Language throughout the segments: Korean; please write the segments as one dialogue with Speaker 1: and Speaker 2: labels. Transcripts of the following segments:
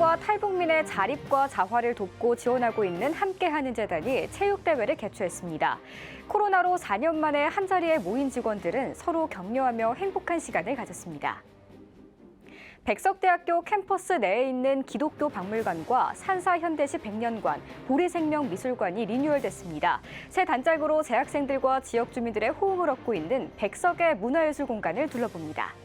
Speaker 1: 장애인과 탈북민의 자립과 자활을 돕고 지원하고 있는 함께하는 재단이 체육대회를 개최했습니다. 코로나로 4년 만에 한자리에 모인 직원들은 서로 격려하며 행복한 시간을 가졌습니다. 백석대학교 캠퍼스 내에 있는 기독교 박물관과 산사현대시 백년관, 보리생명미술관이 리뉴얼됐습니다. 새 단장으로 재학생들과 지역 주민들의 호응을 얻고 있는 백석의 문화예술 공간을 둘러봅니다.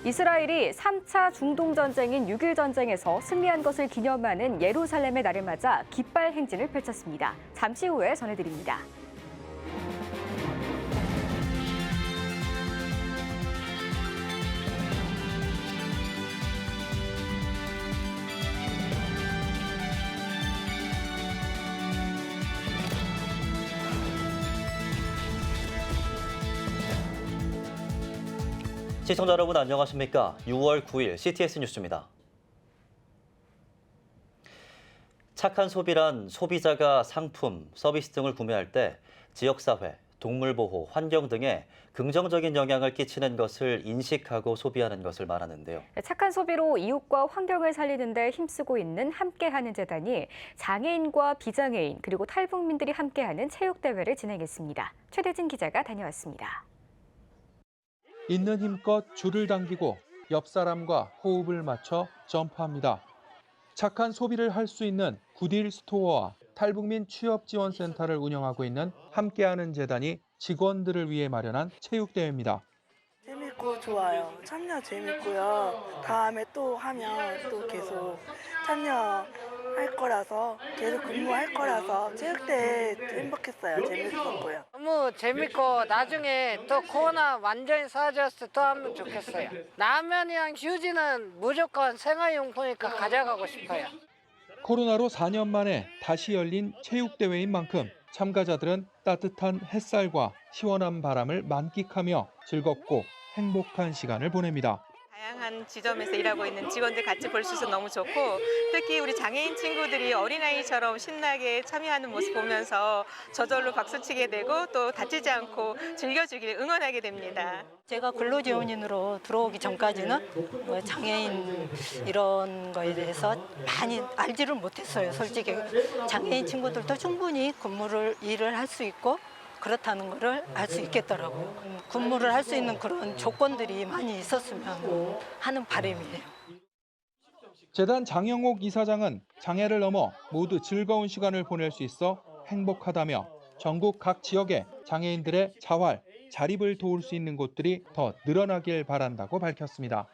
Speaker 1: 이스라엘이 3차 중동전쟁인 6.1 전쟁에서 승리한 것을 기념하는 예루살렘의 날을 맞아 깃발 행진을 펼쳤습니다. 잠시 후에 전해드립니다.
Speaker 2: 시청자 여러분 안녕하십니까? 6월 9일 CTS 뉴스입니다. 착한 소비란 소비자가 상품, 서비스 등을 구매할 때 지역사회, 동물보호, 환경 등에 긍정적인 영향을 끼치는 것을 인식하고 소비하는 것을 말하는데요.
Speaker 1: 착한 소비로 이웃과 환경을 살리는 데 힘쓰고 있는 함께하는 재단이 장애인과 비장애인 그리고 탈북민들이 함께하는 체육대회를 진행했습니다. 최대진 기자가 다녀왔습니다.
Speaker 3: 있는 힘껏 줄을 당기고 옆 사람과 호흡을 맞춰 점프합니다. 착한 소비를 할 수 있는 굿윌 스토어와 탈북민 취업지원센터를 운영하고 있는 함께하는 재단이 직원들을 위해 마련한 체육대회입니다.
Speaker 4: 재밌고 좋아요. 참여 재밌고요. 다음에 또 하면 또 계속 참여할 거라서 계속 근무할 거라서 체육대회 행복했어요. 재밌었고요.
Speaker 5: 너무 재밌고 나중에 또 코로나 완전히 사라졌을 때 또 하면 좋겠어요. 라면이랑 휴지는 무조건 생활용품이니까 가져가고 싶어요.
Speaker 3: 코로나로 4년 만에 다시 열린 체육대회인 만큼 참가자들은 따뜻한 햇살과 시원한 바람을 만끽하며 즐겁고 행복한 시간을 보냅니다.
Speaker 6: 다양한 지점에서 일하고 있는 직원들 같이 볼 수 있어서 너무 좋고 특히 우리 장애인 친구들이 어린아이처럼 신나게 참여하는 모습 보면서 저절로 박수치게 되고 또 다치지 않고 즐겨주길 응원하게 됩니다.
Speaker 7: 제가 근로지원인으로 들어오기 전까지는 장애인 이런 거에 대해서 많이 알지를 못했어요. 솔직히 장애인 친구들도 충분히 일을 할 수 있고 그렇다는 거를 알 수 있겠더라고요. 근무를 할 수 있는 그런 조건들이 많이 있었으면 하는 바람이에요.
Speaker 3: 재단 장영옥 이사장은 장애를 넘어 모두 즐거운 시간을 보낼 수 있어 행복하다며 전국 각 지역에 장애인들의 자활, 자립을 도울 수 있는 곳들이 더 늘어나길 바란다고 밝혔습니다.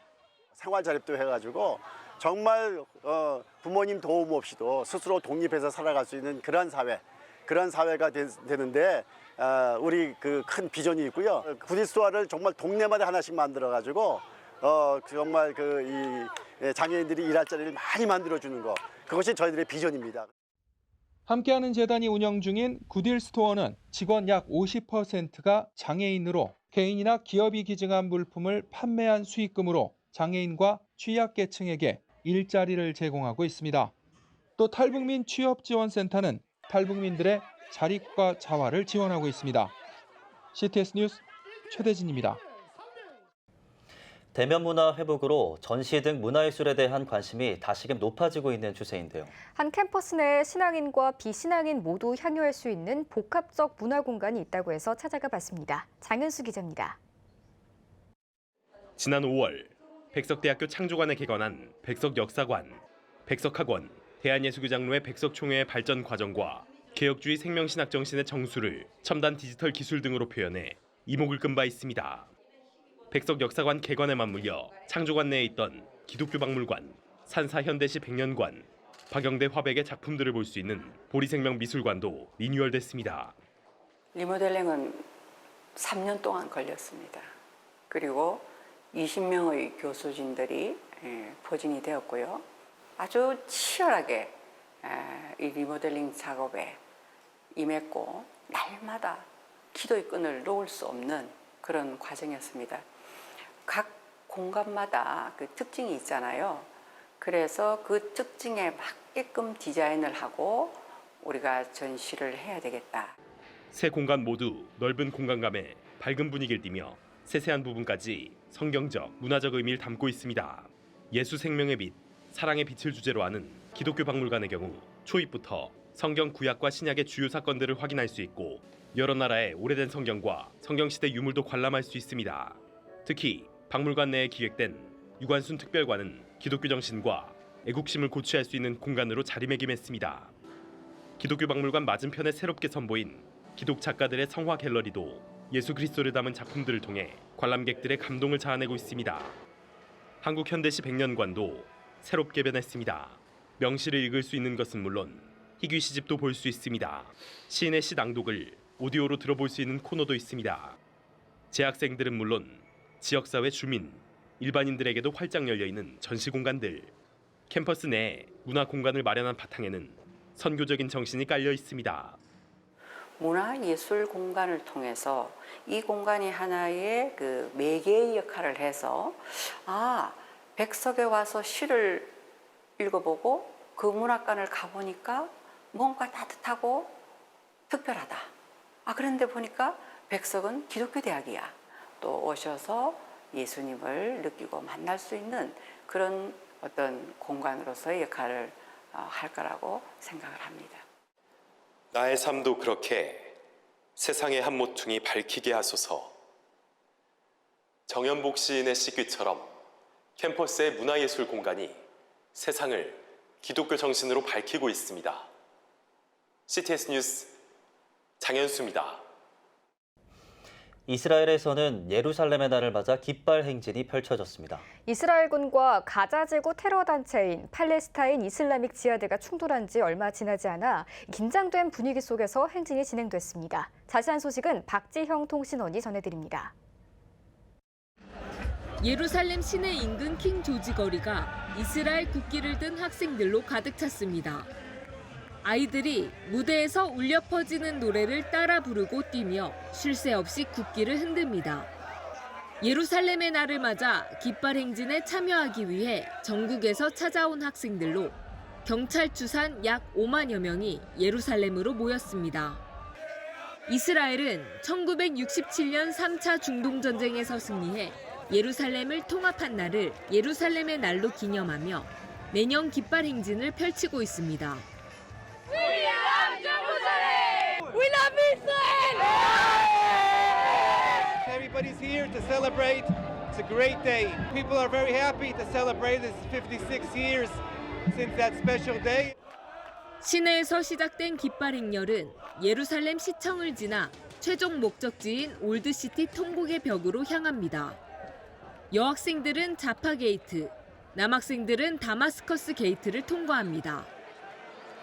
Speaker 8: 생활 자립도 해가지고 정말 부모님 도움 없이도 스스로 독립해서 살아갈 수 있는 그런 사회가 되는데 우리 그 큰 비전이 있고요. 굿윌 스토어를 정말 동네마다 하나씩 만들어가지고 정말 이 장애인들이 일할 자리를 많이 만들어주는 거 그것이 저희들의 비전입니다.
Speaker 3: 함께하는 재단이 운영 중인 굿윌 스토어는 직원 약 50%가 장애인으로 개인이나 기업이 기증한 물품을 판매한 수익금으로 장애인과 취약계층에게 일자리를 제공하고 있습니다. 또 탈북민 취업지원센터는 탈북민들의 자립과 자활을 지원하고 있습니다. CTS 뉴스 최대진입니다.
Speaker 2: 대면 문화 회복으로 전시 등 문화예술에 대한 관심이 다시금 높아지고 있는 추세인데요.
Speaker 1: 한 캠퍼스 내에 신앙인과 비신앙인 모두 향유할 수 있는 복합적 문화 공간이 있다고 해서 찾아가 봤습니다. 장은수 기자입니다.
Speaker 9: 지난 5월 백석대학교 창조관에 개관한 백석역사관, 백석학원, 대한예수교장로의 백석총회의 발전 과정과 개혁주의 생명신학 정신의 정수를 첨단 디지털 기술 등으로 표현해 이목을 끈 바 있습니다. 백석역사관 개관에 맞물려 창조관 내에 있던 기독교 박물관, 산사현대시 백년관, 박영대 화백의 작품들을 볼 수 있는 보리생명미술관도 리뉴얼됐습니다.
Speaker 10: 리모델링은 3년 동안 걸렸습니다. 그리고 20명의 교수진들이 포진이 되었고요. 아주 치열하게 이 리모델링 작업에 임했고 날마다 기도의 끈을 놓을 수 없는 그런 과정이었습니다. 각 공간마다 그 특징이 있잖아요. 그래서 그 특징에 맞게끔 디자인을 하고 우리가 전시를 해야 되겠다.
Speaker 9: 세 공간 모두 넓은 공간감에 밝은 분위기를 띠며 세세한 부분까지 성경적, 문화적 의미를 담고 있습니다. 예수 생명의 빛, 사랑의 빛을 주제로 하는 기독교 박물관의 경우 초입부터 성경 구약과 신약의 주요 사건들을 확인할 수 있고 여러 나라의 오래된 성경과 성경시대 유물도 관람할 수 있습니다. 특히 박물관 내에 기획된 유관순 특별관은 기독교 정신과 애국심을 고취할 수 있는 공간으로 자리매김했습니다. 기독교 박물관 맞은편에 새롭게 선보인 기독 작가들의 성화 갤러리도 예수 그리스도를 담은 작품들을 통해 관람객들의 감동을 자아내고 있습니다. 한국 현대시 백년관도 새롭게 변했습니다. 명시를 읽을 수 있는 것은 물론 희귀 시집도 볼 수 있습니다. 시인의 시 낭독을 오디오로 들어볼 수 있는 코너도 있습니다. 재학생들은 물론 지역사회 주민, 일반인들에게도 활짝 열려있는 전시 공간들. 캠퍼스 내에 문화 공간을 마련한 바탕에는 선교적인 정신이 깔려 있습니다.
Speaker 10: 문화예술 공간을 통해서 이 공간이 하나의 그 매개의 역할을 해서 백석에 와서 시를 읽어보고 그 문학관을 가보니까 뭔가 따뜻하고 특별하다. 그런데 보니까 백석은 기독교 대학이야. 또 오셔서 예수님을 느끼고 만날 수 있는 그런 어떤 공간으로서의 역할을 할 거라고 생각을 합니다.
Speaker 11: 나의 삶도 그렇게 세상의 한 모퉁이 밝히게 하소서. 정연복 시인의 시귀처럼 캠퍼스의 문화예술 공간이 세상을 기독교 정신으로 밝히고 있습니다. CTS 뉴스 장현수입니다.
Speaker 2: 이스라엘에서는 예루살렘의 날을 맞아 깃발 행진이 펼쳐졌습니다.
Speaker 1: 이스라엘군과 가자지구 테러 단체인 팔레스타인 이슬라믹 지하드가 충돌한 지 얼마 지나지 않아 긴장된 분위기 속에서 행진이 진행됐습니다. 자세한 소식은 박지형 통신원이 전해드립니다.
Speaker 12: 예루살렘 시내 인근 킹 조지 거리가 이스라엘 국기를 든 학생들로 가득 찼습니다. 아이들이 무대에서 울려 퍼지는 노래를 따라 부르고 뛰며 쉴 새 없이 국기를 흔듭니다. 예루살렘의 날을 맞아 깃발 행진에 참여하기 위해 전국에서 찾아온 학생들로 경찰 추산 약 5만여 명이 예루살렘으로 모였습니다. 이스라엘은 1967년 3차 중동전쟁에서 승리해 예루살렘을 통합한 날을 예루살렘의 날로 기념하며 매년 깃발 행진을 펼치고 있습니다.
Speaker 13: We love Jerusalem! We love Israel!
Speaker 14: Everybody's here to celebrate. It's a great day. People are very happy to celebrate. It's 56 years since that special day.
Speaker 12: 시내에서 시작된 깃발 행렬은 예루살렘 시청을 지나 최종 목적지인 올드시티 통곡의 벽으로 향합니다. 여학생들은 자파 게이트, 남학생들은 다마스커스 게이트를 통과합니다.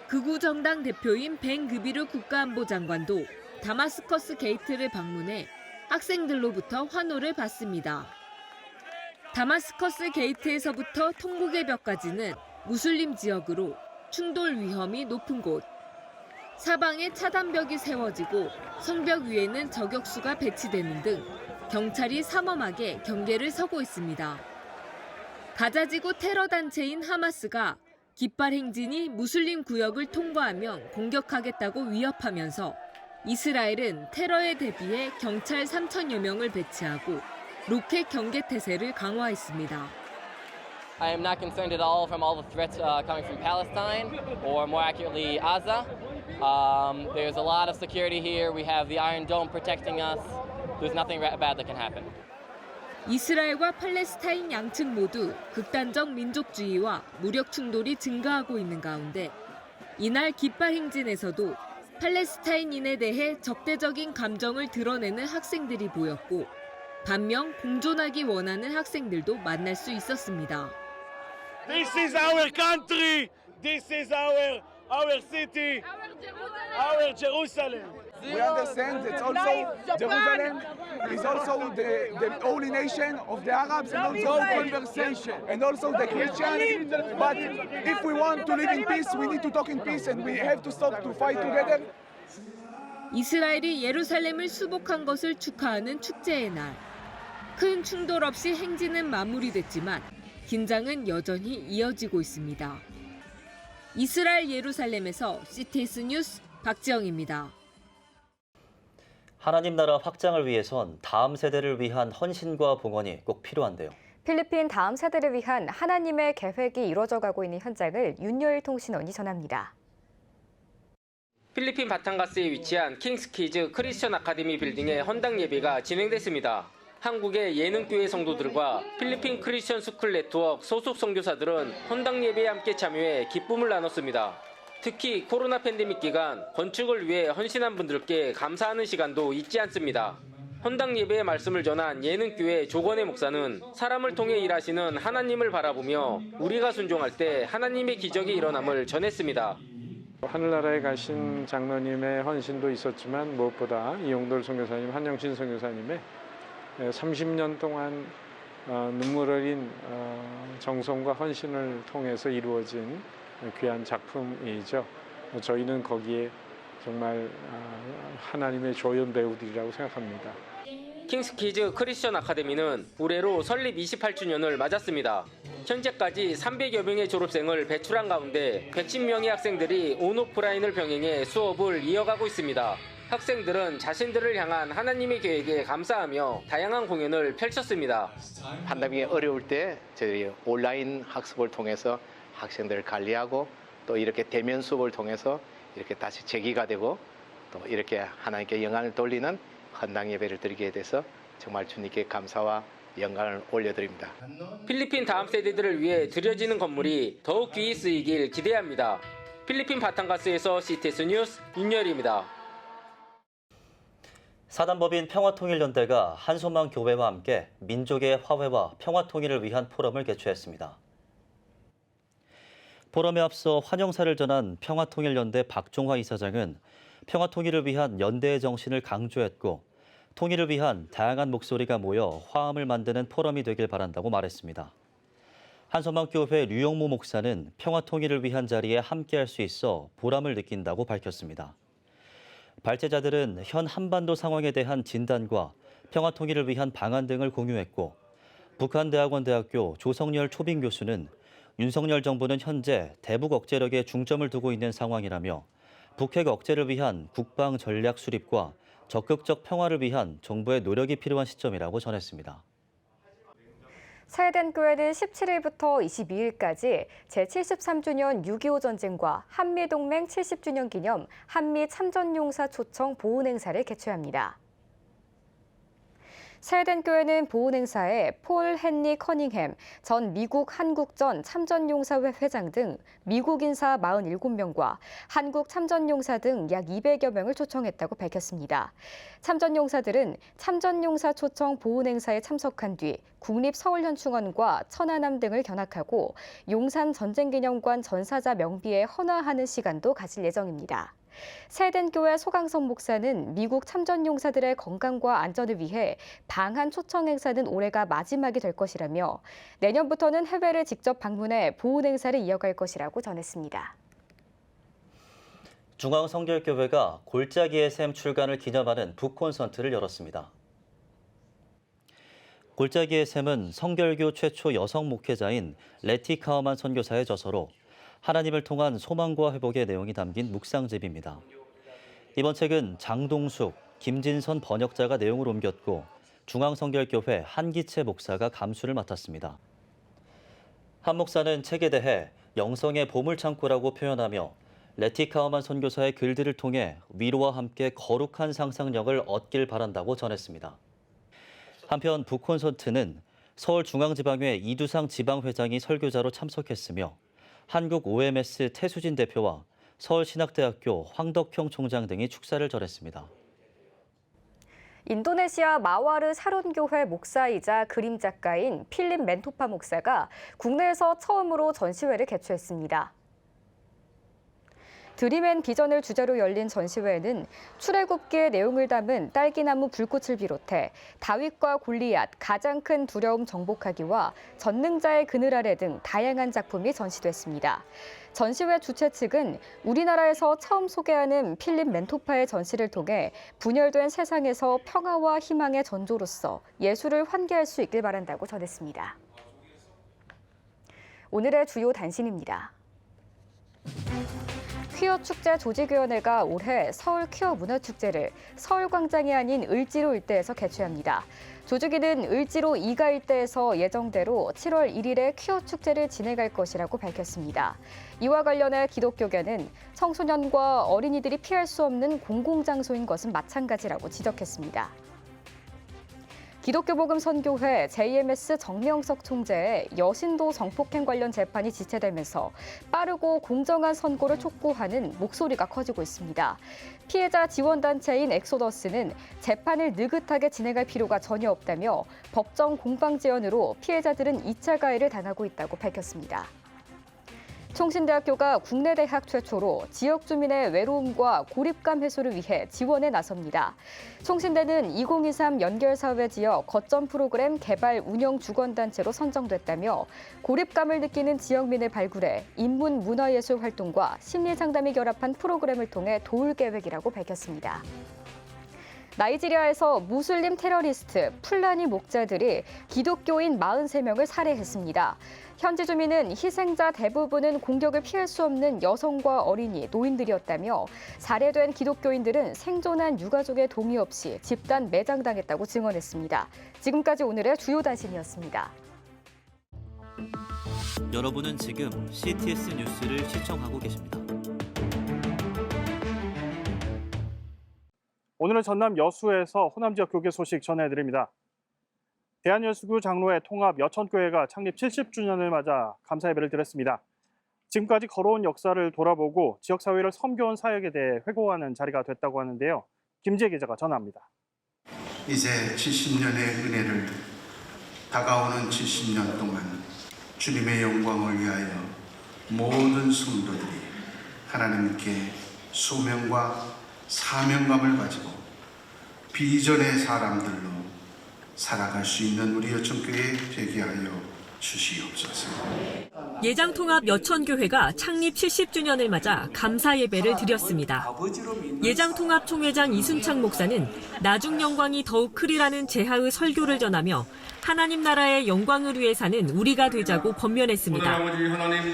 Speaker 12: 극우 정당 대표인 벤 그비르 국가안보장관도 다마스커스 게이트를 방문해 학생들로부터 환호를 받습니다. 다마스커스 게이트에서부터 통곡의 벽까지는 무슬림 지역으로 충돌 위험이 높은 곳. 사방에 차단벽이 세워지고 성벽 위에는 저격수가 배치되는 등 경찰이 삼엄하게 경계를 서고 있습니다. 가자지구 테러 단체인 하마스가 깃발 행진이 무슬림 구역을 통과하면 공격하겠다고 위협하면서 이스라엘은 테러에 대비해 경찰 3천여 명을 배치하고 로켓 경계 태세를 강화했습니다.
Speaker 15: I am not concerned at all from all the threats coming from Palestine, or more accurately, Gaza. There's a lot of security here. We have the Iron Dome protecting us. There's nothing bad that can happen.
Speaker 12: 이스라엘과 팔레스타인 양측 모두 극단적 민족주의와 무력 충돌이 증가하고 있는 가운데 이날 깃발 행진에서도 팔레스타인인에 대해 적대적인 감정을 드러내는 학생들이 보였고 반면 공존하기 원하는 학생들도 만날 수 있었습니다.
Speaker 16: This is our country. This is our city. Our Jerusalem.
Speaker 17: We understand that also Jerusalem is also the holy nation of the Arabs and also conversation and also the Christians. But if we want to live in peace, we need to talk in peace and we have to stop to fight together.
Speaker 12: 이스라엘이 예루살렘을 수복한 것을 축하하는 축제의 날. 큰 충돌 없이 행진은 마무리됐지만 긴장은 여전히 이어지고 있습니다. 이스라엘 예루살렘에서 CTS 뉴스 박지영입니다.
Speaker 2: 하나님 나라 확장을 위해선 다음 세대를 위한 헌신과 봉헌이 꼭 필요한데요.
Speaker 1: 필리핀 다음 세대를 위한 하나님의 계획이 이루어져가고 있는 현장을 윤여일 통신원이 전합니다.
Speaker 18: 필리핀 바탕가스에 위치한 킹스키즈 크리스천 아카데미 빌딩의 헌당 예배가 진행됐습니다. 한국의 예능교회 성도들과 필리핀 크리스천 스쿨 네트워크 소속 선교사들은 헌당 예배에 함께 참여해 기쁨을 나눴습니다. 특히 코로나 팬데믹 기간 건축을 위해 헌신한 분들께 감사하는 시간도 잊지 않습니다. 헌당 예배의 말씀을 전한 예능교회 조건의 목사는 사람을 통해 일하시는 하나님을 바라보며 우리가 순종할 때 하나님의 기적이 일어남을 전했습니다.
Speaker 19: 하늘나라에 가신 장로님의 헌신도 있었지만 무엇보다 이용돌 선교사님, 한영신 선교사님의 30년 동안 눈물 어린 정성과 헌신을 통해서 이루어진 귀한 작품이죠. 저희는 거기에 정말 하나님의 조연 배우들이라고 생각합니다.
Speaker 18: 킹스키즈 크리스천 아카데미는 올해로 설립 28주년을 맞았습니다. 현재까지 300여 명의 졸업생을 배출한 가운데 110명의 학생들이 온오프라인을 병행해 수업을 이어가고 있습니다. 학생들은 자신들을 향한 하나님의 계획에 감사하며 다양한 공연을 펼쳤습니다.
Speaker 20: 팬데믹이 어려울 때 저희 온라인 학습을 통해서 학생들을 관리하고 또 이렇게 대면 수업을 통해서 이렇게 다시 재기가 되고 또 이렇게 하나님께 영광을 돌리는 헌당 예배를 드리게 돼서 정말 주님께 감사와 영광을 올려드립니다.
Speaker 18: 필리핀 다음 세대들을 위해 드려지는 건물이 더욱 귀히 쓰이길 기대합니다. 필리핀 바탕가스에서 CTS 뉴스 윤열입니다.
Speaker 2: 사단법인 평화통일연대가 한소망 교회와 함께 민족의 화해와 평화통일을 위한 포럼을 개최했습니다. 포럼에 앞서 환영사를 전한 평화통일연대 박종화 이사장은 평화통일을 위한 연대의 정신을 강조했고 통일을 위한 다양한 목소리가 모여 화합을 만드는 포럼이 되길 바란다고 말했습니다. 한소망교회 류영모 목사는 평화통일을 위한 자리에 함께할 수 있어 보람을 느낀다고 밝혔습니다. 발제자들은 현 한반도 상황에 대한 진단과 평화통일을 위한 방안 등을 공유했고 북한대학원대학교 조성열 초빙 교수는 윤석열 정부는 현재 대북 억제력에 중점을 두고 있는 상황이라며 북핵 억제를 위한 국방 전략 수립과 적극적 평화를 위한 정부의 노력이 필요한 시점이라고 전했습니다.
Speaker 1: 세덴교회는 17일부터 22일까지 제73주년 6.25 전쟁과 한미동맹 70주년 기념 한미 참전용사 초청 보훈 행사를 개최합니다. 세덴교회는 보훈 행사에 폴 헨리 커닝햄 전 미국 한국전 참전용사회 회장 등 미국 인사 47명과 한국 참전용사 등 약 200여 명을 초청했다고 밝혔습니다. 참전용사들은 참전용사 초청 보훈 행사에 참석한 뒤 국립서울현충원과 천안함 등을 견학하고 용산 전쟁기념관 전사자 명비에 헌화하는 시간도 가질 예정입니다. 세덴교회 소강선 목사는 미국 참전용사들의 건강과 안전을 위해 방한 초청 행사는 올해가 마지막이 될 것이라며 내년부터는 해외를 직접 방문해 보훈 행사를 이어갈 것이라고 전했습니다.
Speaker 2: 중앙성결교회가 골짜기의 샘 출간을 기념하는 북콘서트를 열었습니다. 골짜기의 샘은 성결교 최초 여성 목회자인 레티 카우만 선교사의 저서로 하나님을 통한 소망과 회복의 내용이 담긴 묵상집입니다. 이번 책은 장동숙, 김진선 번역자가 내용을 옮겼고 중앙성결교회 한기채 목사가 감수를 맡았습니다. 한 목사는 책에 대해 영성의 보물창고라고 표현하며 레티 카우만 선교사의 글들을 통해 위로와 함께 거룩한 상상력을 얻길 바란다고 전했습니다. 한편 북콘서트는 서울중앙지방회 이두상 지방회장이 설교자로 참석했으며 한국 OMS 태수진 대표와 서울신학대학교 황덕형 총장 등이 축사를 전했습니다.
Speaker 1: 인도네시아 마와르 사론교회 목사이자 그림 작가인 필립 멘토파 목사가 국내에서 처음으로 전시회를 개최했습니다. 드림앤 비전을 주제로 열린 전시회에는 출애굽기의 내용을 담은 딸기나무 불꽃을 비롯해 다윗과 골리앗, 가장 큰 두려움 정복하기와 전능자의 그늘 아래 등 다양한 작품이 전시됐습니다. 전시회 주최 측은 우리나라에서 처음 소개하는 필립 멘토파의 전시를 통해 분열된 세상에서 평화와 희망의 전조로서 예술을 환기할 수 있길 바란다고 전했습니다. 오늘의 주요 단신입니다. 퀴어 축제 조직위원회가 올해 서울 퀴어 문화축제를 서울광장이 아닌 을지로 일대에서 개최합니다. 조직위는 을지로 이가 일대에서 예정대로 7월 1일에 퀴어 축제를 진행할 것이라고 밝혔습니다. 이와 관련해 기독교계는 청소년과 어린이들이 피할 수 없는 공공장소인 것은 마찬가지라고 지적했습니다. 기독교복음선교회 JMS 정명석 총재의 여신도 성폭행 관련 재판이 지체되면서 빠르고 공정한 선고를 촉구하는 목소리가 커지고 있습니다. 피해자 지원단체인 엑소더스는 재판을 느긋하게 진행할 필요가 전혀 없다며 법정 공방지연으로 피해자들은 2차 가해를 당하고 있다고 밝혔습니다. 총신대학교가 국내 대학 최초로 지역 주민의 외로움과 고립감 해소를 위해 지원에 나섭니다. 총신대는 2023 연결사회 지역 거점 프로그램 개발 운영 주관단체로 선정됐다며 고립감을 느끼는 지역민을 발굴해 인문 문화예술 활동과 심리상담이 결합한 프로그램을 통해 도울 계획이라고 밝혔습니다. 나이지리아에서 무슬림 테러리스트 풀라니 목자들이 기독교인 43명을 살해했습니다. 현지 주민은 희생자 대부분은 공격을 피할 수 없는 여성과 어린이, 노인들이었다며 살해된 기독교인들은 생존한 유가족의 동의 없이 집단 매장당했다고 증언했습니다. 지금까지 오늘의 주요 단신이었습니다.
Speaker 2: 여러분은 지금 CTS 뉴스를 시청하고 계십니다.
Speaker 21: 오늘은 전남 여수에서 호남 지역 교계 소식 전해드립니다. 대한여수구 장로회 통합 여천교회가 창립 70주년을 맞아 감사 예배를 드렸습니다. 지금까지 걸어온 역사를 돌아보고 지역사회를 섬겨온 사역에 대해 회고하는 자리가 됐다고 하는데요. 김지혜 기자가 전합니다.
Speaker 22: 이제 70년의 은혜를 다가오는 70년 동안 주님의 영광을 위하여 모든 성도들이 하나님께 소명과 사명감을 가지고 비전의 사람들로 살아갈 수 있는 우리 여천교회 되게 하여 주시옵소서.
Speaker 23: 예장통합 여천교회가 창립 70주년을 맞아 감사 예배를 드렸습니다. 예장통합 총회장 이순창 목사는 나중 영광이 더욱 크리라는 제하의 설교를 전하며 하나님 나라의 영광을 위해 사는 우리가 되자고 권면했습니다.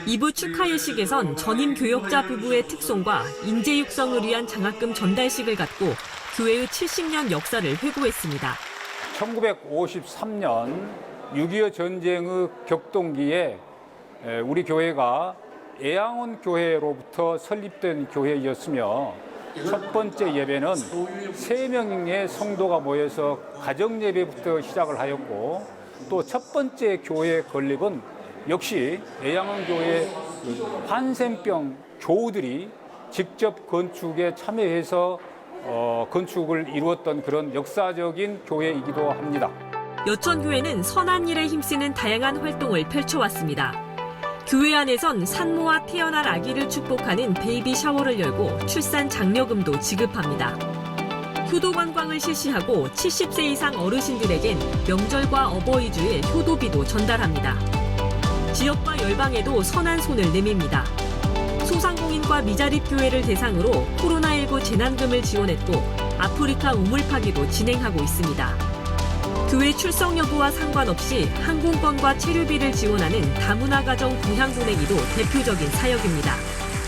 Speaker 23: 2부 축하 예식에선 전임 교역자 부부의 특송과 인재 육성을 위한 장학금 전달식을 갖고 교회의 70년 역사를 회고했습니다.
Speaker 24: 1953년 6.25 전쟁의 격동기에 우리 교회가 애양원 교회로부터 설립된 교회였으며 첫 번째 예배는 3명의 성도가 모여서 가정 예배부터 시작을 하였고 또 첫 번째 교회 건립은 역시 애양원 교회 한센병 교우들이 직접 건축에 참여해서 건축을 이루었던 그런 역사적인 교회이기도 합니다.
Speaker 23: 여천교회는 선한 일에 힘쓰는 다양한 활동을 펼쳐왔습니다. 교회 안에선 산모와 태어날 아기를 축복하는 베이비 샤워를 열고 출산 장려금도 지급합니다. 효도 관광을 실시하고 70세 이상 어르신들에겐 명절과 어버이주일 효도비도 전달합니다. 지역과 열방에도 선한 손을 내밉니다. 소상공인과 미자립 교회를 대상으로 코로나19 재난금을 지원했고 아프리카 우물 파기도 진행하고 있습니다. 교회 출석 여부와 상관없이 항공권과 체류비를 지원하는 다문화 가정 부양 보내기도 대표적인 사역입니다.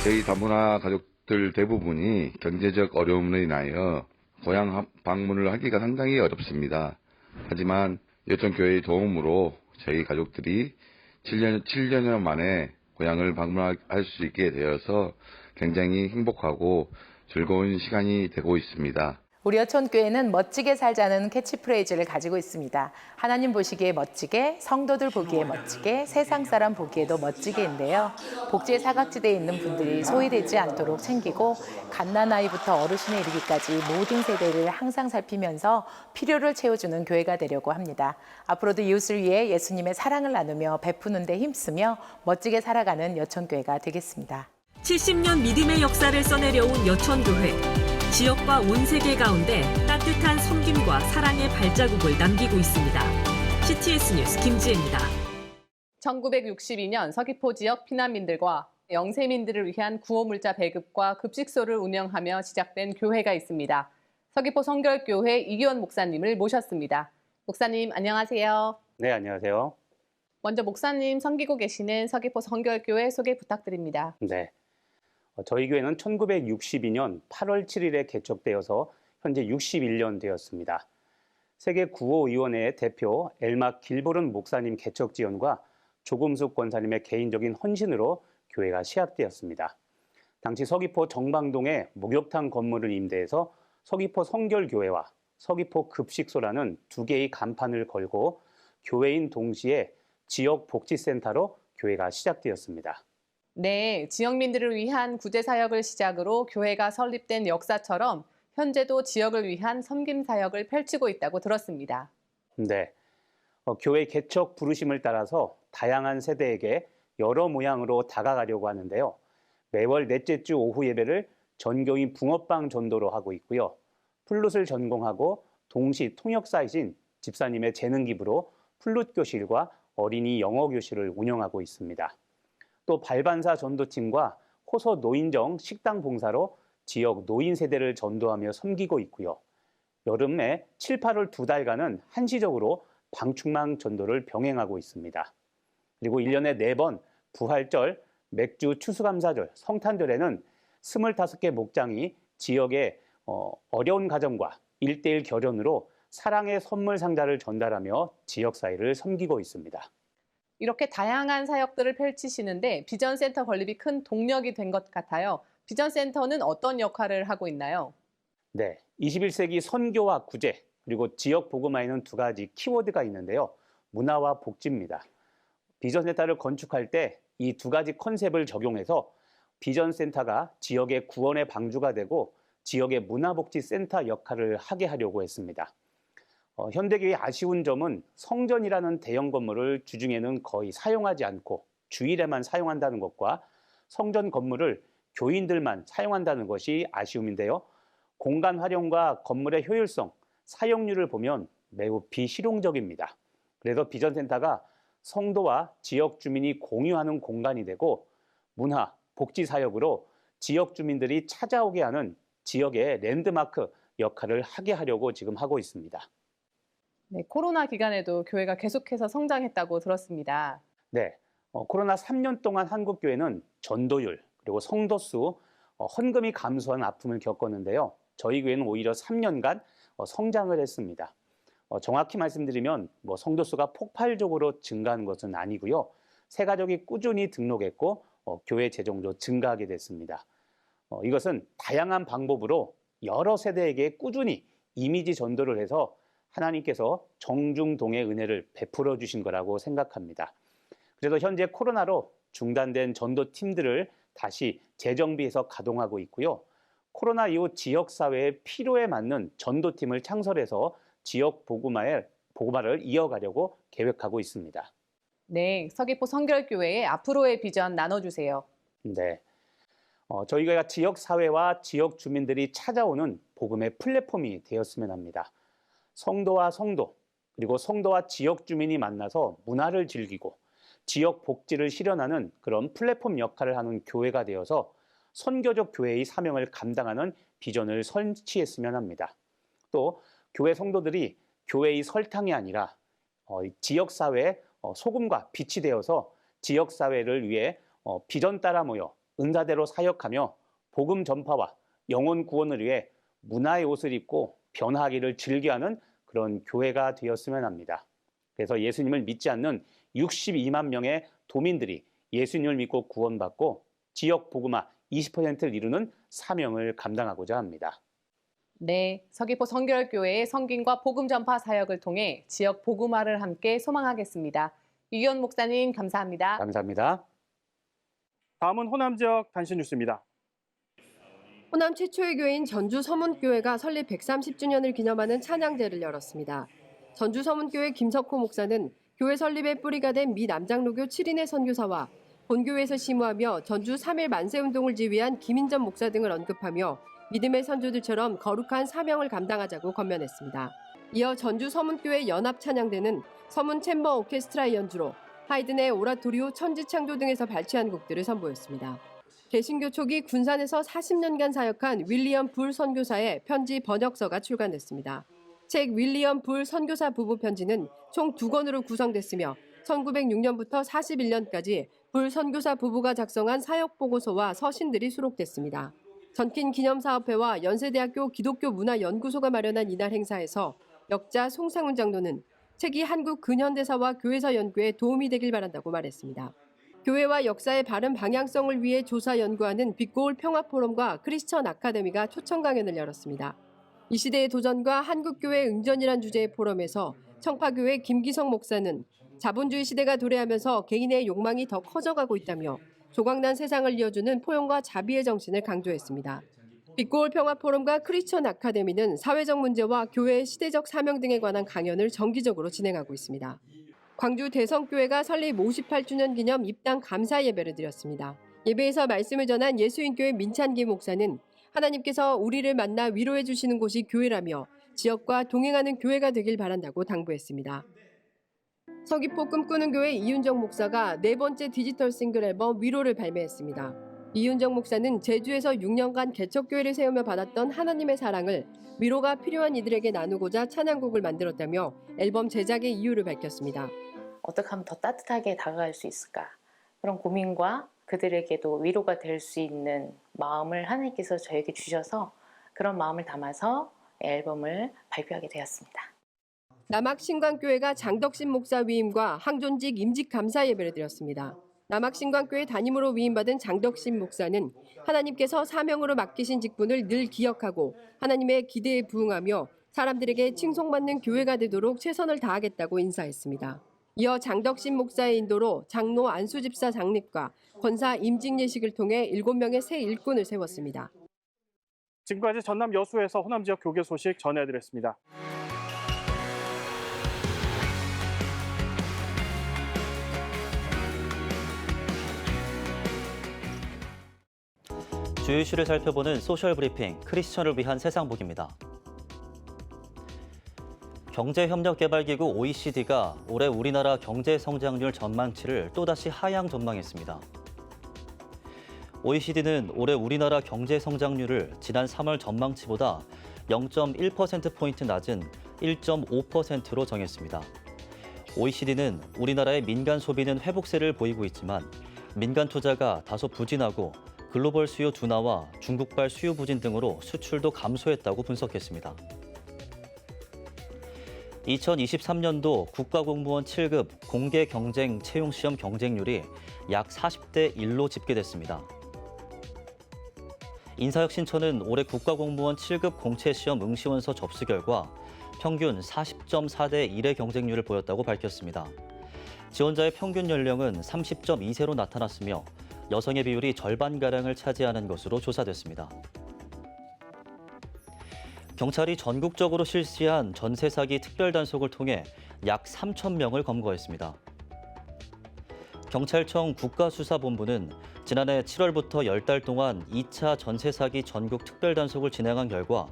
Speaker 25: 저희 다문화 가족들 대부분이 경제적 어려움으로 인하여 고향 방문을 하기가 상당히 어렵습니다. 하지만 여천교회의 도움으로 저희 가족들이 7년 만에 고향을 방문할 수 있게 되어서 굉장히 행복하고 즐거운 시간이 되고 있습니다.
Speaker 26: 우리 여천교회는 멋지게 살자는 캐치프레이즈를 가지고 있습니다. 하나님 보시기에 멋지게, 성도들 보기에 멋지게, 세상 사람 보기에도 멋지게인데요. 복지의 사각지대에 있는 분들이 소외되지 않도록 챙기고 갓난아이부터 어르신에 이르기까지 모든 세대를 항상 살피면서 필요를 채워주는 교회가 되려고 합니다. 앞으로도 이웃을 위해 예수님의 사랑을 나누며 베푸는 데 힘쓰며 멋지게 살아가는 여천교회가 되겠습니다.
Speaker 23: 70년 믿음의 역사를 써내려온 여천교회. 지역과 온 세계 가운데 따뜻한 섬김과 사랑의 발자국을 남기고 있습니다. CTS 뉴스 김지혜입니다.
Speaker 27: 1962년 서귀포 지역 피난민들과 영세민들을 위한 구호물자 배급과 급식소를 운영하며 시작된 교회가 있습니다. 서귀포 성결교회 이기원 목사님을 모셨습니다. 목사님 안녕하세요.
Speaker 28: 네, 안녕하세요.
Speaker 27: 먼저 목사님 섬기고 계시는 서귀포 성결교회 소개 부탁드립니다.
Speaker 28: 네. 저희 교회는 1962년 8월 7일에 개척되어서 현재 61년 되었습니다. 세계 구호위원회의 대표 엘마 길보른 목사님 개척 지원과 조금숙 권사님의 개인적인 헌신으로 교회가 시작되었습니다. 당시 서귀포 정방동에 목욕탕 건물을 임대해서 서귀포 성결교회와 서귀포 급식소라는 두 개의 간판을 걸고 교회인 동시에 지역 복지센터로 교회가 시작되었습니다.
Speaker 27: 네, 지역민들을 위한 구제사역을 시작으로 교회가 설립된 역사처럼 현재도 지역을 위한 섬김 사역을 펼치고 있다고 들었습니다.
Speaker 28: 네, 교회 개척 부르심을 따라서 다양한 세대에게 여러 모양으로 다가가려고 하는데요. 매월 넷째 주 오후 예배를 전교인 붕어빵 전도로 하고 있고요. 플룻을 전공하고 동시 통역사이신 집사님의 재능 기부로 플룻 교실과 어린이 영어 교실을 운영하고 있습니다. 또 발반사 전도팀과 호서 노인정 식당 봉사로 지역 노인 세대를 전도하며 섬기고 있고요. 여름에 7, 8월 2달간은 한시적으로 방충망 전도를 병행하고 있습니다. 그리고 1년에 4번 부활절, 맥주 추수감사절, 성탄절에는 25개 목장이 지역의 어려운 가정과 1:1 결연으로 사랑의 선물 상자를 전달하며 지역사회를 섬기고 있습니다.
Speaker 27: 이렇게 다양한 사역들을 펼치시는데 비전센터 건립이 큰 동력이 된 것 같아요. 비전센터는 어떤 역할을 하고 있나요?
Speaker 28: 네, 21세기 선교와 구제, 그리고 지역 복음화에는 두 가지 키워드가 있는데요. 문화와 복지입니다. 비전센터를 건축할 때 이 두 가지 컨셉을 적용해서 비전센터가 지역의 구원의 방주가 되고 지역의 문화복지센터 역할을 하게 하려고 했습니다. 현대교회의 아쉬운 점은 성전이라는 대형 건물을 주중에는 거의 사용하지 않고 주일에만 사용한다는 것과 성전 건물을 교인들만 사용한다는 것이 아쉬움인데요. 공간 활용과 건물의 효율성, 사용률을 보면 매우 비실용적입니다. 그래서 비전센터가 성도와 지역 주민이 공유하는 공간이 되고 문화, 복지 사역으로 지역 주민들이 찾아오게 하는 지역의 랜드마크 역할을 하게 하려고 지금 하고 있습니다.
Speaker 27: 네, 코로나 기간에도 교회가 계속해서 성장했다고 들었습니다.
Speaker 28: 네, 코로나 3년 동안 한국교회는 전도율 그리고 성도 수, 헌금이 감소한 아픔을 겪었는데요. 저희 교회는 오히려 3년간 성장을 했습니다. 정확히 말씀드리면 성도 수가 폭발적으로 증가한 것은 아니고요. 새 가족이 꾸준히 등록했고 교회 재정도 증가하게 됐습니다. 이것은 다양한 방법으로 여러 세대에게 꾸준히 이미지 전도를 해서 하나님께서 정중동의 은혜를 베풀어 주신 거라고 생각합니다. 그래서 현재 코로나로 중단된 전도팀들을 다시 재정비해서 가동하고 있고요. 코로나 이후 지역사회의 필요에 맞는 전도팀을 창설해서 지역 복음화를 이어가려고 계획하고 있습니다.
Speaker 27: 네, 서귀포 성결교회의 앞으로의 비전 나눠주세요.
Speaker 28: 네, 저희 교회가 지역사회와 지역 주민들이 찾아오는 복음의 플랫폼이 되었으면 합니다. 성도와 성도, 그리고 성도와 지역 주민이 만나서 문화를 즐기고 지역 복지를 실현하는 그런 플랫폼 역할을 하는 교회가 되어서 선교적 교회의 사명을 감당하는 비전을 설치했으면 합니다. 또 교회 성도들이 교회의 설탕이 아니라 지역사회의 소금과 빛이 되어서 지역사회를 위해 비전 따라 모여 은사대로 사역하며 복음 전파와 영혼 구원을 위해 문화의 옷을 입고 변화하기를 즐겨하는 그런 교회가 되었으면 합니다. 그래서 예수님을 믿지 않는 62만 명의 도민들이 예수님을 믿고 구원받고 지역 복음화 20%를 이루는 사명을 감당하고자 합니다.
Speaker 27: 네, 서귀포 성결교회의 성김과 복음 전파 사역을 통해 지역 복음화를 함께 소망하겠습니다. 이기원 목사님 감사합니다.
Speaker 28: 감사합니다.
Speaker 21: 다음은 호남 지역 단신 뉴스입니다.
Speaker 3: 호남 최초의 교회인 전주 서문교회가 설립 130주년을 기념하는 찬양제를 열었습니다. 전주 서문교회 김석호 목사는 교회 설립의 뿌리가 된 미 남장로교 7인의 선교사와 본교회에서 심우하며 전주 3.1 만세운동을 지휘한 김인전 목사 등을 언급하며 믿음의 선조들처럼 거룩한 사명을 감당하자고 권면했습니다. 이어 전주 서문교회 연합찬양대는 서문 챔버 오케스트라의 연주로 하이든의 오라토리오 천지창조 등에서 발췌한 곡들을 선보였습니다. 개신교 초기 군산에서 40년간 사역한 윌리엄 불 선교사의 편지 번역서가 출간됐습니다. 책 윌리엄 불 선교사 부부 편지는 총 2권으로 구성됐으며 1906년부터 41년까지 불 선교사 부부가 작성한 사역 보고서와 서신들이 수록됐습니다. 전킨 기념사업회와 연세대학교 기독교 문화연구소가 마련한 이날 행사에서 역자 송상훈 장로는 책이 한국 근현대사와 교회사 연구에 도움이 되길 바란다고 말했습니다. 교회와 역사의 바른 방향성을 위해 조사 연구하는 빛고울 평화포럼과 크리스천 아카데미가 초청 강연을 열었습니다. 이 시대의 도전과 한국교회 응전이란 주제의 포럼에서 청파교회 김기성 목사는 자본주의 시대가 도래하면서 개인의 욕망이 더 커져가고 있다며 조각난 세상을 이어주는 포용과 자비의 정신을 강조했습니다. 빛고울 평화포럼과 크리스천 아카데미는 사회적 문제와 교회의 시대적 사명 등에 관한 강연을 정기적으로 진행하고 있습니다. 광주 대성교회가 설립 58주년 기념 입당 감사 예배를 드렸습니다. 예배에서 말씀을 전한 예수인교회 민찬기 목사는 하나님께서 우리를 만나 위로해 주시는 곳이 교회라며 지역과 동행하는 교회가 되길 바란다고 당부했습니다. 서귀포 꿈꾸는 교회 이윤정 목사가 4번째 디지털 싱글 앨범 위로를 발매했습니다. 이윤정 목사는 제주에서 6년간 개척교회를 세우며 받았던 하나님의 사랑을 위로가 필요한 이들에게 나누고자 찬양곡을 만들었다며 앨범 제작의 이유를 밝혔습니다.
Speaker 26: 어떻게 하면 더 따뜻하게 다가갈 수 있을까? 그런 고민과 그들에게도 위로가 될 수 있는 마음을 하나님께서 저에게 주셔서 그런 마음을 담아서 앨범을 발표하게 되었습니다.
Speaker 3: 남학신광교회가 장덕신 목사 위임과 항존직 임직 감사 예배를 드렸습니다. 남학신광교회 담임으로 위임받은 장덕신 목사는 하나님께서 사명으로 맡기신 직분을 늘 기억하고 하나님의 기대에 부응하며 사람들에게 칭송받는 교회가 되도록 최선을 다하겠다고 인사했습니다. 이어 장덕신 목사의 인도로 장로 안수집사 장립과 권사 임직 예식을 통해 7명의 새 일꾼을 세웠습니다.
Speaker 21: 지금까지 전남 여수에서 호남 지역 교계 소식 전해드렸습니다.
Speaker 2: 주요 이슈를 살펴보는 소셜 브리핑 크리스천을 위한 세상복입니다. 경제협력개발기구 OECD가 올해 우리나라 경제 성장률 전망치를 또다시 하향 전망했습니다. OECD는 올해 우리나라 경제 성장률을 지난 3월 전망치보다 0.1%포인트 낮은 1.5%로 정했습니다. OECD는 우리나라의 민간 소비는 회복세를 보이고 있지만 민간 투자가 다소 부진하고 글로벌 수요 둔화와 중국발 수요 부진 등으로 수출도 감소했다고 분석했습니다. 2023년도 국가공무원 7급 공개경쟁 채용시험 경쟁률이 약 40대 1로 집계됐습니다. 인사혁신처는 올해 국가공무원 7급 공채시험 응시원서 접수 결과 평균 40.4대 1의 경쟁률을 보였다고 밝혔습니다. 지원자의 평균 연령은 30.2세로 나타났으며 여성의 비율이 절반가량을 차지하는 것으로 조사됐습니다. 경찰이 전국적으로 실시한 전세 사기 특별단속을 통해 약 3,000명을 검거했습니다. 경찰청 국가수사본부는 지난해 7월부터 10달 동안 2차 전세 사기 전국 특별단속을 진행한 결과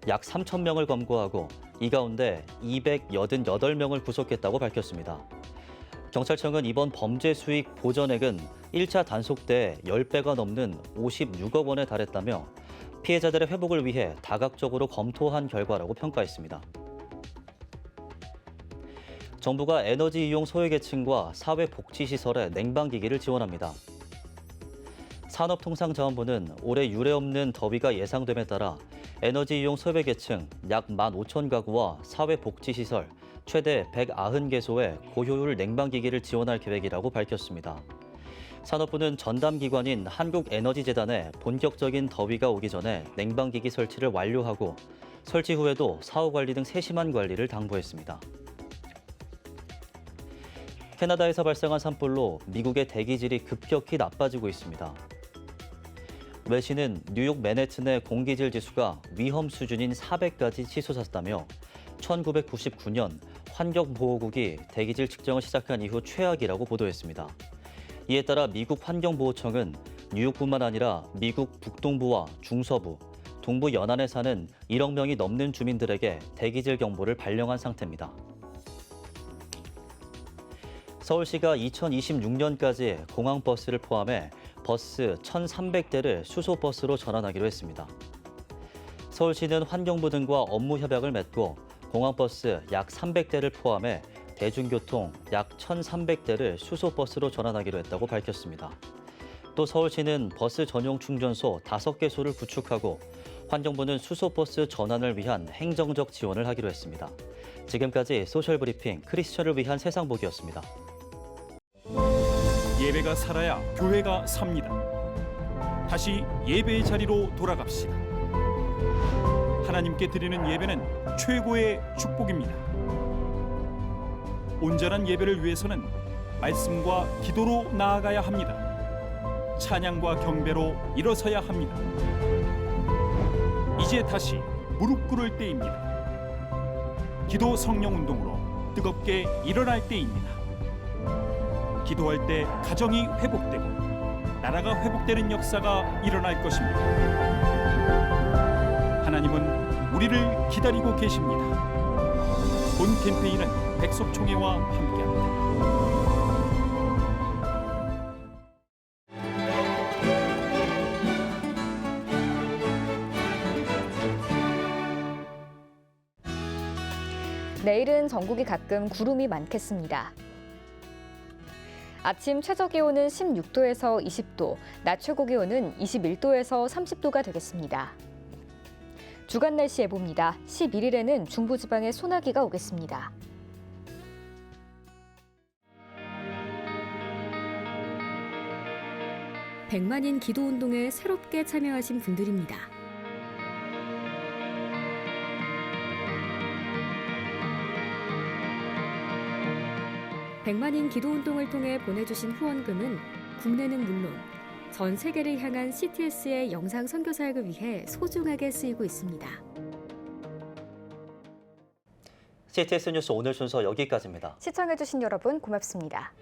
Speaker 2: 약 3,000명을 검거하고 이 가운데 288명을 구속했다고 밝혔습니다. 경찰청은 이번 범죄 수익 보전액은 1차 단속 때 10배가 넘는 56억 원에 달했다며 피해자들의 회복을 위해 다각적으로 검토한 결과라고 평가했습니다. 정부가 에너지 이용 소외계층과 사회복지시설에 냉방기기를 지원합니다. 산업통상자원부는 올해 유례없는 더위가 예상됨에 따라 에너지 이용 소외계층 약 15,000가구와 사회복지시설 최대 190개소에 고효율 냉방기기를 지원할 계획이라고 밝혔습니다. 산업부는 전담기관인 한국에너지재단에 본격적인 더위가 오기 전에 냉방기기 설치를 완료하고 설치 후에도 사후관리 등 세심한 관리를 당부했습니다. 캐나다에서 발생한 산불로 미국의 대기질이 급격히 나빠지고 있습니다. 외신은 뉴욕 맨해튼의 공기질 지수가 위험 수준인 400까지 치솟았다며 1999년 환경보호국이 대기질 측정을 시작한 이후 최악이라고 보도했습니다. 이에 따라 미국 환경보호청은 뉴욕뿐만 아니라 미국 북동부와 중서부, 동부 연안에 사는 1억 명이 넘는 주민들에게 대기질 경보를 발령한 상태입니다. 서울시가 2026년까지 공항버스를 포함해 버스 1,300대를 수소버스로 전환하기로 했습니다. 서울시는 환경부 등과 업무 협약을 맺고 공항버스 약 300대를 포함해 대중교통 약 1,300대를 수소버스로 전환하기로 했다고 밝혔습니다. 또 서울시는 버스 전용 충전소 5개소를 구축하고 환경부는 수소버스 전환을 위한 행정적 지원을 하기로 했습니다. 지금까지 소셜브리핑 크리스천을 위한 세상보기였습니다.
Speaker 4: 예배가 살아야 교회가 삽니다. 다시 예배의 자리로 돌아갑시다. 하나님께 드리는 예배는 최고의 축복입니다. 온전한 예배를 위해서는 말씀과 기도로 나아가야 합니다. 찬양과 경배로 일어서야 합니다. 이제 다시 무릎 꿇을 때입니다. 기도 성령 운동으로 뜨겁게 일어날 때입니다. 기도할 때 가정이 회복되고 나라가 회복되는 역사가 일어날 것입니다. 하나님은 우리를 기다리고 계십니다. 본 캠페인은 백석총회와 함께합니다.
Speaker 1: 내일은 전국이 가끔 구름이 많겠습니다. 아침 최저기온은 16도에서 20도, 낮 최고기온은 21도에서 30도가 되겠습니다. 주간 날씨 예보입니다. 11일에는 중부지방에 소나기가 오겠습니다. 백만인 기도운동에 새롭게 참여하신 분들입니다. 백만인 기도운동을 통해 보내주신 후원금은 국내는 물론 전 세계를 향한 CTS의 영상 선교 사역을 위해 소중하게 쓰이고 있습니다.
Speaker 2: CTS 뉴스 오늘 순서 여기까지입니다.
Speaker 1: 시청해주신 여러분 고맙습니다.